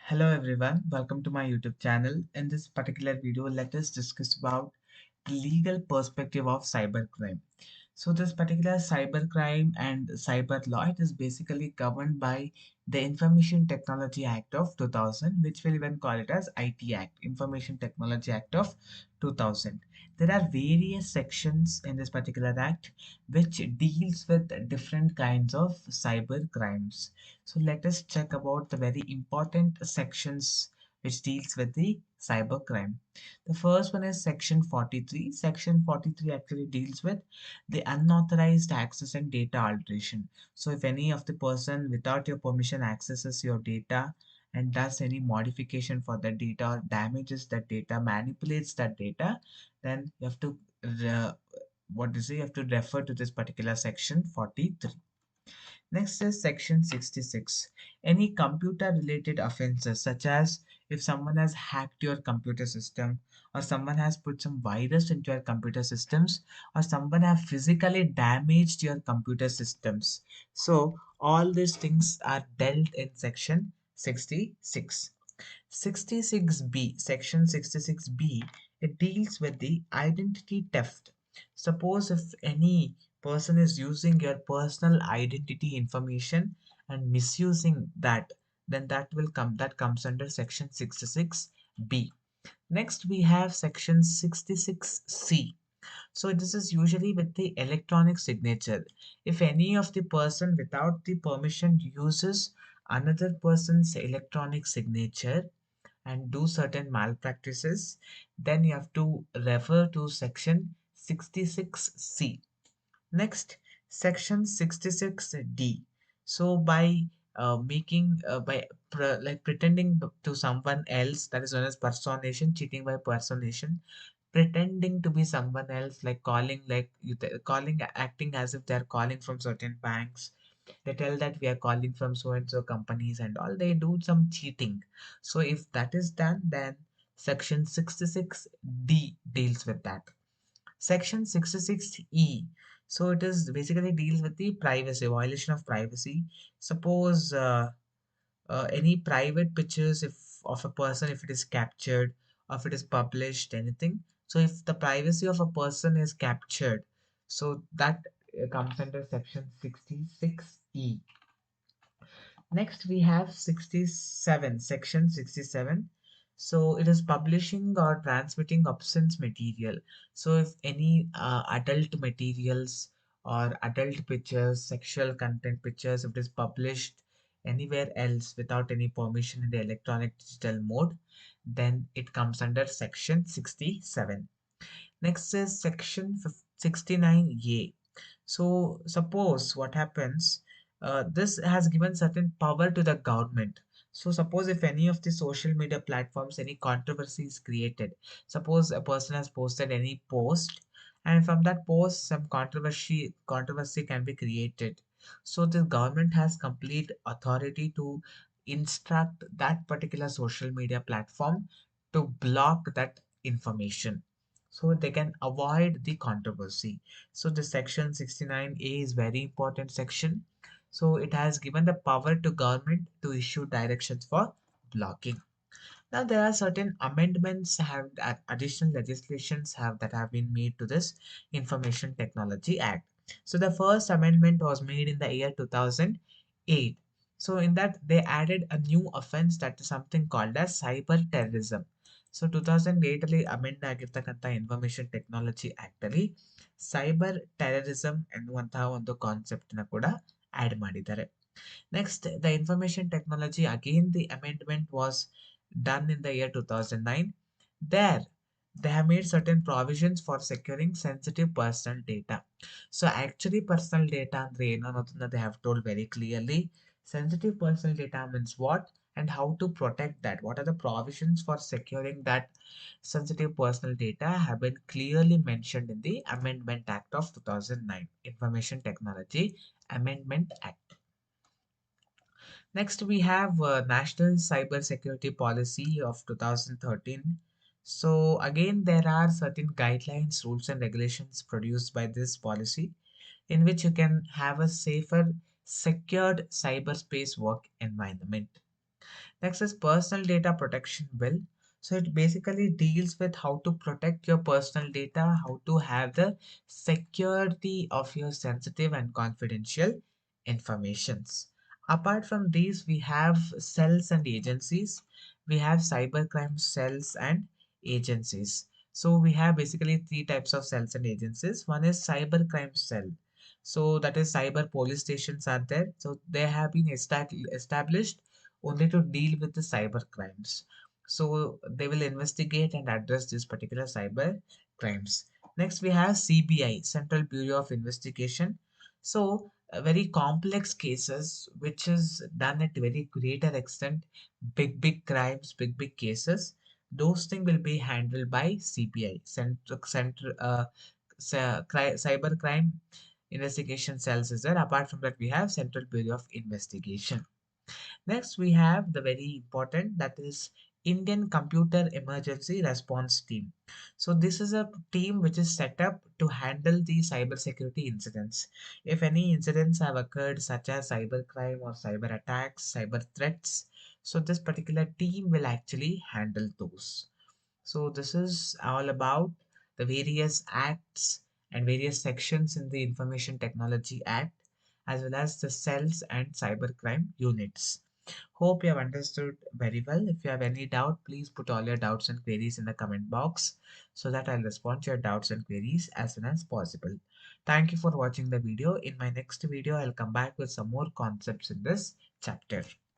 Hello everyone, welcome to my YouTube channel. In this particular video, let us discuss about the legal perspective of cybercrime. So this particular cybercrime and cyber law, it is basically governed by the Information Technology Act of 2000, which will even call it as IT Act, Information Technology Act of 2000. There are various sections in this particular act which deals with different kinds of cyber crimes. So let us check about the very important sections which deals with the cybercrime. The first one is section 43. Section 43 actually deals with the unauthorized access and data alteration. So if any of the person without your permission accesses your data and does any modification for the data or damages that data, manipulates that data, then you have to you have to refer to this particular section 43. Next is section 66. Any computer related offenses, such as if someone has hacked your computer system, or someone has put some virus into your computer systems, or someone have physically damaged your computer systems. So all these things are dealt in section 66. 66B, section 66B, it deals with the identity theft. Suppose if any person is using your personal identity information and misusing that, then that comes under section 66B. Next we have section 66C. So this is usually with the electronic signature. If any of the person without the permission uses another person's electronic signature and do certain malpractices, then you have to refer to section 66C. Next, section 66D. So by making by like pretending to someone else, that is known as personation, cheating by personation, pretending to be someone else, like calling, calling, acting as if they're calling from certain banks. They tell that we are calling from so and so companies and all. They do some cheating. So if that is done, then section 66D deals with that. Section 66E. So it is basically deals with the privacy, violation of privacy. Suppose any private pictures if of a person, if it is captured or if it is published, anything. So if the privacy of a person is captured, so that comes under section 66E. Next we have 67, section 67. So it is publishing or transmitting obscene material. So if any adult materials or adult pictures, sexual content pictures, if it is published anywhere else without any permission in the electronic digital mode, then it comes under section 67. Next is section 69A. So suppose what happens, this has given certain power to the government. So suppose if any of the social media platforms, any controversy is created, suppose a person has posted any post and from that post some controversy can be created. So the government has complete authority to instruct that particular social media platform to block that information so they can avoid the controversy. So the section 69A is very important section. So it has given the power to government to issue directions for blocking. Now there are certain amendments have additional legislations have that have been made to this Information Technology Act. So the first amendment was made in the year 2008. So in that they added a new offense, that is something called as cyber terrorism. So 2008 ಅಲ್ಲಿ amend ಆಗಿರ್ತಕ್ಕಂಥ information technology act ಅಲ್ಲಿ cyber terrorism ಎನ್ನುವಂತಹ ಒಂದು concept ನ ಕೂಡ add ಮಾಡಿದ್ದಾರೆ. Next, the information technology, again the amendment was done in the year 2009. There, they have made certain provisions for securing sensitive personal data. So actually personal data andre ಏನು ಅನ್ನೋದನ್ನ they have told very clearly. Sensitive personal data means what and how to protect that. What are the provisions for securing that sensitive personal data have been clearly mentioned in the Amendment Act of 2009, Information Technology Amendment Act. Next, we have National Cyber Security Policy of 2013. So again, there are certain guidelines, rules and regulations produced by this policy in which you can have a safer, secured cyberspace work environment. Next is Personal Data Protection Bill. So it basically deals with how to protect your personal data, how to have the security of your sensitive and confidential informations. Apart from these, we have cells and agencies. We have cybercrime cells and agencies. So we have basically three types of cells and agencies. One is cybercrime cell. So that is cyber police stations are there. So they have been established only to deal with the cyber crimes. So they will investigate and address these particular cyber crimes. Next, we have CBI, Central Bureau of Investigation. So very complex cases, which is done at very greater extent, big crimes, big cases. Those things will be handled by CBI, Cyber Crime Investigation Cells is there. Apart from that, we have Central Bureau of Investigation. Next, we have the very important, that is Indian Computer Emergency Response Team. So this is a team which is set up to handle the cybersecurity incidents. If any incidents have occurred, such as cybercrime or cyber attacks, cyber threats, so this particular team will actually handle those. So this is all about the various acts and various sections in the Information Technology Act, as well as the cells and cybercrime units. Hope you have understood very well. If you have any doubt, please put all your doubts and queries in the comment box so that I'll respond to your doubts and queries as soon as possible. Thank you for watching the video. In my next video, I'll come back with some more concepts in this chapter.